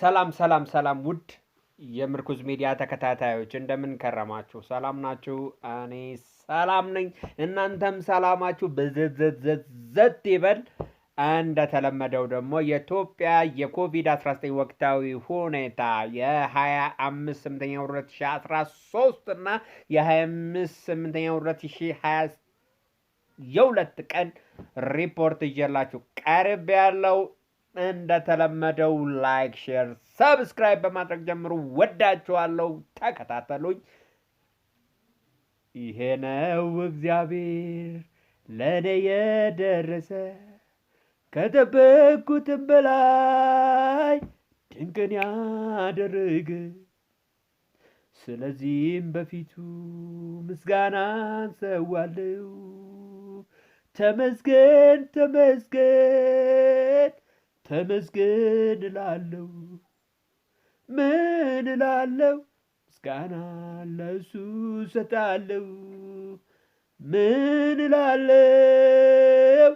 ሰላም ውድ የምርኩዝ ሚዲያ ተከታታዮች እንደምን ከረማችሁ? ሰላም ናችሁ? እኔ ሰላም ነኝ። እናንተም ሰላማችሁ በዘዘዘዘት ይበል። እንደተለመደው ደግሞ የኢትዮጵያ የኮቪድ-19 ወቅታዊ ሁኔታ የ25/8 2013 እና የ25/8 2022 ቀን ሪፖርት ይዤላችሁ ቀርብ ያለው እንደተለመደው ላይክ ሼር ሰብስክራይብ በማድረግ ጀምሩ። ወዳችኋለሁ። ተከታተሉኝ። ይሄ ነው እግዚአብሔር ለኔ የደረሰ ከጠበቅኩትም በላይ ድንቅን ያደረገ ስለዚህም በፊቱ ምስጋናን ሰዋለሁ። ተመስገን ተመስገን ተመስገን እላለሁ። ምን እላለሁ? ምስጋና ለእሱ እሰጣለሁ። ምን እላለሁ?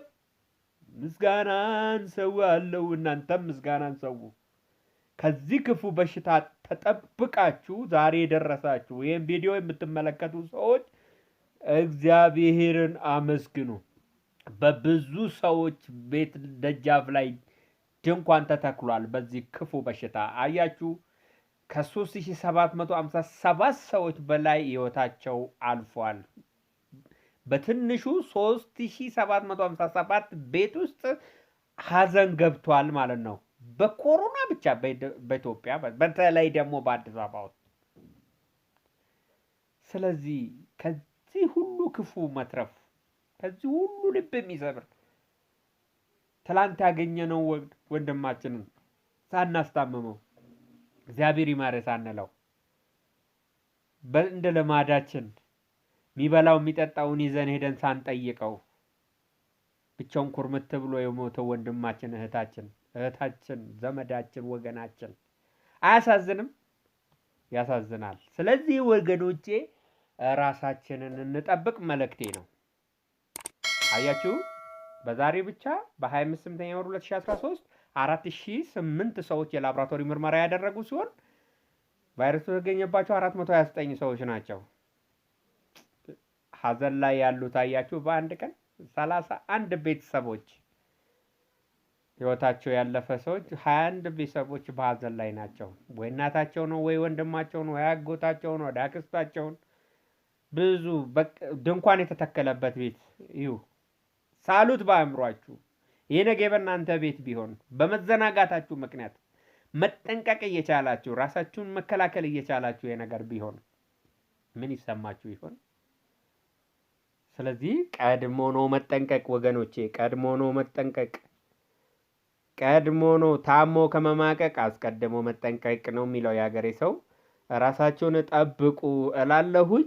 ምስጋናን ሰዋለሁ። እናንተም ምስጋናን ሰው። ከዚህ ክፉ በሽታ ተጠብቃችሁ ዛሬ የደረሳችሁ ይህን ቪዲዮ የምትመለከቱ ሰዎች እግዚአብሔርን አመስግኑ። በብዙ ሰዎች ቤት ደጃፍ ላይ ድንኳን ተተክሏል። በዚህ ክፉ በሽታ አያችሁ ከ3757 ሰዎች በላይ ህይወታቸው አልፏል። በትንሹ 3757 ቤት ውስጥ ሀዘን ገብቷል ማለት ነው። በኮሮና ብቻ በኢትዮጵያ በተለይ ደግሞ በአዲስ አበባ ውስጥ። ስለዚህ ከዚህ ሁሉ ክፉ መትረፍ ከዚህ ሁሉ ልብ የሚሰብር ትላንት ያገኘነው ወንድማችንን ሳናስታምመው እግዚአብሔር ይማረ ሳንለው እንደ ልማዳችን የሚበላው የሚጠጣውን ይዘን ሄደን ሳንጠይቀው ብቻውን ኩርምት ብሎ የሞተው ወንድማችን እህታችን ዘመዳችን ወገናችን አያሳዝንም? ያሳዝናል። ስለዚህ ወገኖቼ ራሳችንን እንጠብቅ መልእክቴ ነው። አያችሁ በዛሬ ብቻ በ25/8/2013 4008 ሰዎች የላቦራቶሪ ምርመራ ያደረጉ ሲሆን ቫይረሱ የተገኘባቸው 429 ሰዎች ናቸው። ሀዘን ላይ ያሉት አያችሁ በአንድ ቀን 31 ቤተሰቦች ህይወታቸው ያለፈ ሰዎች 21 ቤተሰቦች በሀዘን ላይ ናቸው። ወይ እናታቸው ነው ወይ ወንድማቸው ነው ወይ አጎታቸው ነው ወይ አክስታቸው። ብዙ ድንኳን የተተከለበት ቤት ይሁ ሳሉት በአእምሯችሁ። ይሄ ነገር በእናንተ ቤት ቢሆን በመዘናጋታችሁ ምክንያት መጠንቀቅ እየቻላችሁ ራሳችሁን መከላከል እየቻላችሁ ይሄ ነገር ቢሆን ምን ይሰማችሁ ይሆን? ስለዚህ ቀድሞ ነው መጠንቀቅ ወገኖቼ፣ ቀድሞ ነው መጠንቀቅ። ቀድሞ ነው ታሞ ከመማቀቅ አስቀድሞ መጠንቀቅ ነው የሚለው የሀገሬ ሰው። ራሳችሁን ጠብቁ እላለሁኝ።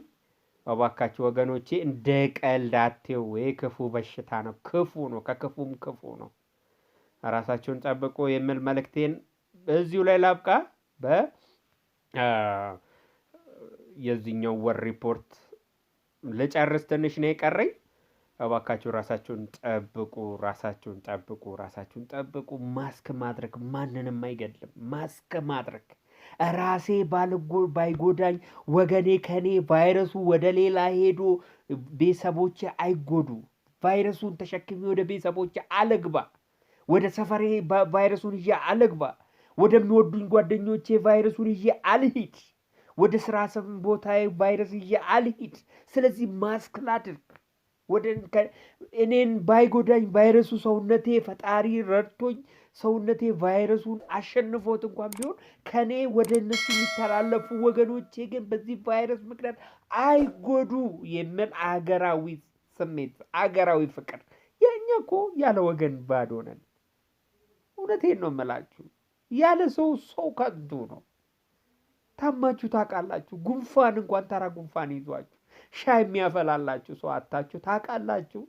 እባካችሁ ወገኖቼ እንደ ቀልድ አትዩ። ይሄ ክፉ በሽታ ነው፣ ክፉ ነው፣ ከክፉም ክፉ ነው። ራሳችሁን ጠብቁ የሚል መልእክቴን በዚሁ ላይ ላብቃ። የዚህኛው ወር ሪፖርት ልጨርስ ትንሽ ነው የቀረኝ። እባካችሁ ራሳችሁን ጠብቁ፣ ራሳችሁን ጠብቁ፣ ራሳችሁን ጠብቁ። ማስክ ማድረግ ማንንም አይገድልም። ማስክ ማድረግ ራሴ ባይጎዳኝ ወገኔ ከኔ ቫይረሱ ወደ ሌላ ሄዶ ቤተሰቦቼ አይጎዱ። ቫይረሱን ተሸክሜ ወደ ቤተሰቦቼ አልግባ። ወደ ሰፈሬ ቫይረሱን ይዤ አልግባ። ወደሚወዱኝ ጓደኞቼ ቫይረሱን ይዤ አልሂድ። ወደ ስራ ቦታዬ ቫይረስ ይዤ አልሂድ። ስለዚህ ማስክ ላድርግ። እኔን ባይጎዳኝ ቫይረሱ ሰውነቴ ፈጣሪ ረድቶኝ ሰውነቴ ቫይረሱን አሸንፎት እንኳን ቢሆን ከኔ ወደ እነሱ የሚተላለፉ ወገኖቼ ግን በዚህ ቫይረስ ምክንያት አይጎዱ የሚል አገራዊ ስሜት፣ አገራዊ ፍቅር። የኛ እኮ ያለ ወገን ባዶ ነን። እውነቴን ነው የምላችሁ። ያለ ሰው ከንቱ ነው። ታማችሁ ታውቃላችሁ። ጉንፋን እንኳን ተራ ጉንፋን ይዟችሁ ሻይ የሚያፈላላችሁ ሰው አታችሁ ታውቃላችሁ።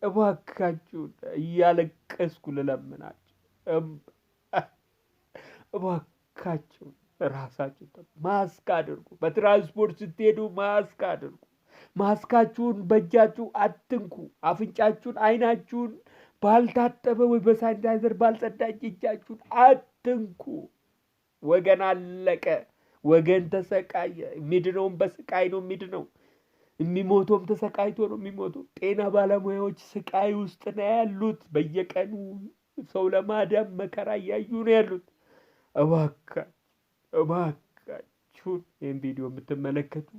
እባካችሁን እያለቀስኩ ልለምናችሁ፣ እባካችሁን ራሳችሁ ማስክ አድርጉ። በትራንስፖርት ስትሄዱ ማስክ አድርጉ። ማስካችሁን በእጃችሁ አትንኩ። አፍንጫችሁን፣ አይናችሁን ባልታጠበ ወይ በሳኒታይዘር ባልጸዳ እጃችሁን አትንኩ። ወገን አለቀ። ወገን ተሰቃየ። ሚድነውም በስቃይ ነው ሚድነው። የሚሞተውም ተሰቃይቶ ነው የሚሞተው። ጤና ባለሙያዎች ስቃይ ውስጥ ነው ያሉት። በየቀኑ ሰው ለማዳን መከራ እያዩ ነው ያሉት። እባካችሁን ይህን ቪዲዮ የምትመለከቱ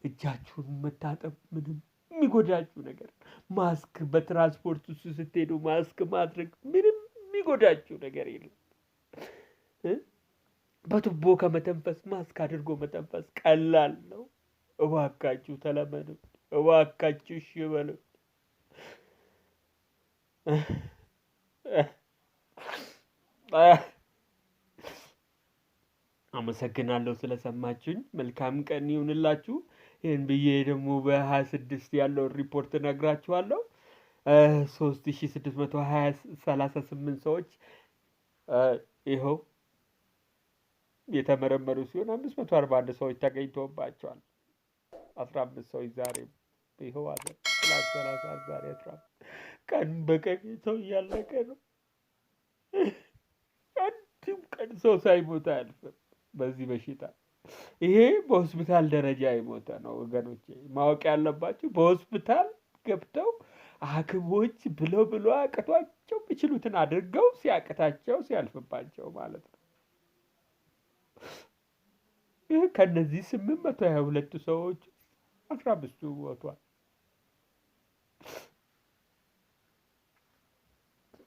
እጃችሁን መታጠብ ምንም የሚጎዳችሁ ነገር፣ ማስክ በትራንስፖርት ውስጥ ስትሄዱ ማስክ ማድረግ ምንም የሚጎዳችሁ ነገር የለም። በቱቦ ከመተንፈስ ማስክ አድርጎ መተንፈስ ቀላል ነው። እባካችሁ ተለመዱ። እባካችሁ እሺ በሉ። አመሰግናለሁ ስለሰማችሁኝ። መልካም ቀን ይሁንላችሁ። ይህን ብዬ ደግሞ በ26 ያለውን ሪፖርት ነግራችኋለሁ። 3638 ሰዎች ይኸው የተመረመሩ ሲሆን 541 ሰዎች ተገኝተውባቸዋል። 15 ሰዎች ዛሬ ይኸው አለ ፕላስ 30 ዛሬ 15 ቀን በቀን ሰው እያለቀ ነው። አንድም ቀን ሰው ሳይሞት አያልፍም በዚህ በሽታ። ይሄ በሆስፒታል ደረጃ የሞተ ነው ወገኖቼ። ማወቅ ያለባችሁ በሆስፒታል ገብተው ሐኪሞች ብለው አቅቷቸው የሚችሉትን አድርገው ሲያቅታቸው ሲያልፍባቸው ማለት ነው። ይህ ከነዚህ 822 ሰዎች 15ቱ ሞቷል።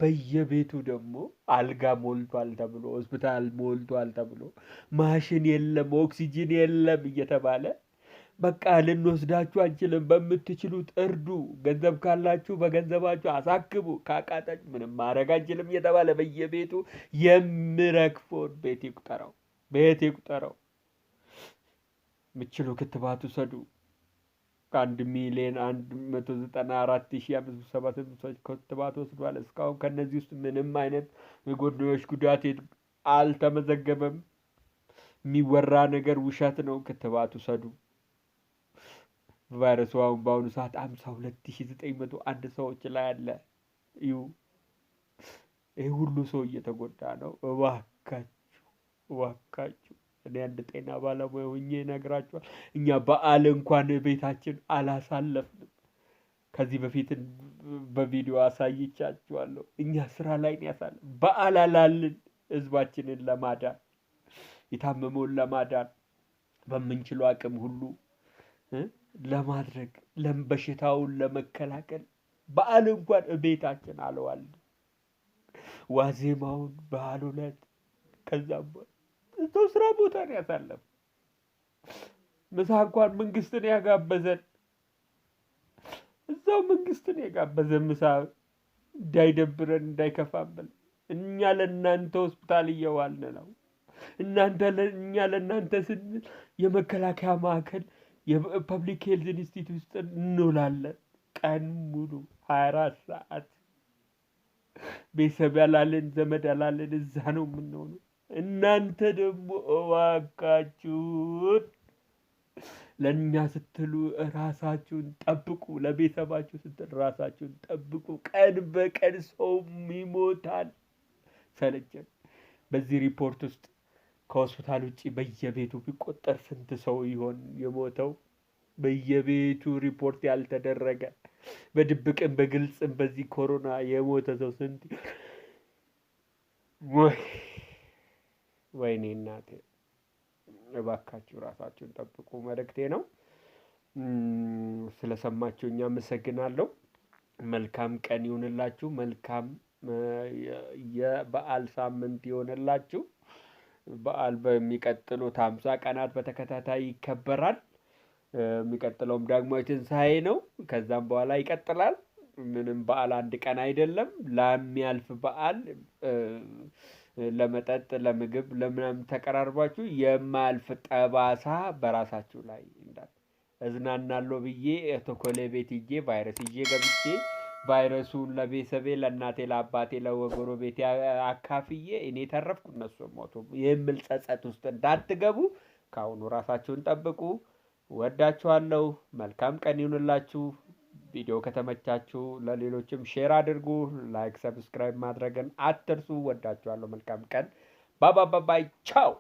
በየቤቱ ደግሞ አልጋ ሞልቷል ተብሎ ሆስፒታል ሞልቷል ተብሎ ማሽን የለም ኦክሲጂን የለም እየተባለ በቃ ልንወስዳችሁ አንችልም፣ በምትችሉት እርዱ፣ ገንዘብ ካላችሁ በገንዘባችሁ አሳክቡ፣ ካቃታችሁ ምንም ማድረግ አንችልም እየተባለ በየቤቱ የሚረግፈውን ቤት ይቁጠረው። ምችሉ ክትባት ውሰዱ። 1,194,577 ሰዎች ክትባት ወስዷል። እስካሁን ከነዚህ ውስጥ ምንም አይነት የጎንዮሽ ጉዳት አልተመዘገበም። የሚወራ ነገር ውሸት ነው። ክትባት ውሰዱ። ቫይረሱ አሁን በአሁኑ ሰዓት 52,901 ሰዎች ላይ አለ። ይህ ሁሉ ሰው እየተጎዳ ነው። እባካችሁ እኔ አንድ ጤና ባለሙያ ሆኜ እነግራችኋለሁ። እኛ በዓል እንኳን ቤታችን አላሳለፍንም። ከዚህ በፊት በቪዲዮ አሳይቻችኋለሁ። እኛ ስራ ላይ ነው ያሳለፍ። በዓል አላልን። ህዝባችንን ለማዳን የታመመውን ለማዳን በምንችለው አቅም ሁሉ ለማድረግ በሽታውን ለመከላከል በዓል እንኳን ቤታችን አልዋልን። ዋዜማውን በዓል ዕለት ከዛም እዛው ስራ ቦታ ነው ያሳለፍ። ምሳ እንኳን መንግስትን ያጋበዘን እዛው መንግስትን የጋበዘን ምሳ እንዳይደብረን እንዳይከፋብን። እኛ ለእናንተ ሆስፒታል እየዋልን ነው። እኛ ለእናንተ ስንል የመከላከያ ማዕከል የፐብሊክ ሄልዝ ኢንስቲትዩት ውስጥ እንውላለን። ቀን ሙሉ 24 ሰዓት ቤተሰብ ያላለን ዘመድ ያላለን እዛ ነው የምንሆነው። እናንተ ደግሞ እባካችሁን ለእኛ ስትሉ ራሳችሁን ጠብቁ። ለቤተሰባችሁ ስትል ራሳችሁን ጠብቁ። ቀን በቀን ሰው ይሞታል። ሰለቸን። በዚህ ሪፖርት ውስጥ ከሆስፒታል ውጪ በየቤቱ ቢቆጠር ስንት ሰው ይሆን የሞተው? በየቤቱ ሪፖርት ያልተደረገ በድብቅም በግልጽም በዚህ ኮሮና የሞተ ሰው ስንት? ወይኔ እናቴ። እባካችሁ ራሳችሁን ጠብቁ መልእክቴ ነው። ስለሰማችሁኝ አመሰግናለሁ። መልካም ቀን ይሁንላችሁ። መልካም የበዓል ሳምንት ይሆንላችሁ። በዓል በሚቀጥሉት 50 ቀናት በተከታታይ ይከበራል። የሚቀጥለውም ደግሞ ትንሣኤ ነው። ከዛም በኋላ ይቀጥላል። ምንም በዓል አንድ ቀን አይደለም። ለሚያልፍ በዓል ለመጠጥ ለምግብ ለምናምን ተቀራርባችሁ የማያልፍ ጠባሳ በራሳችሁ ላይ እንዳለ እዝናናለሁ ብዬ ቶኮሌ ቤት ሂጄ ቫይረስ ይዤ ገብቼ ቫይረሱን ለቤተሰቤ ለእናቴ ለአባቴ ለጎረቤቴ አካፍዬ እኔ ተረፍኩ እነሱ ሞቱ የሚል ጸጸት ውስጥ እንዳትገቡ ከአሁኑ ራሳችሁን ጠብቁ። ወዳችኋለሁ። መልካም ቀን ይሁንላችሁ። ቪዲዮ ከተመቻችሁ ለሌሎችም ሼር አድርጉ። ላይክ ሰብስክራይብ ማድረግን አትርሱ። ወዳችኋለሁ። መልካም ቀን። ባይ ቻው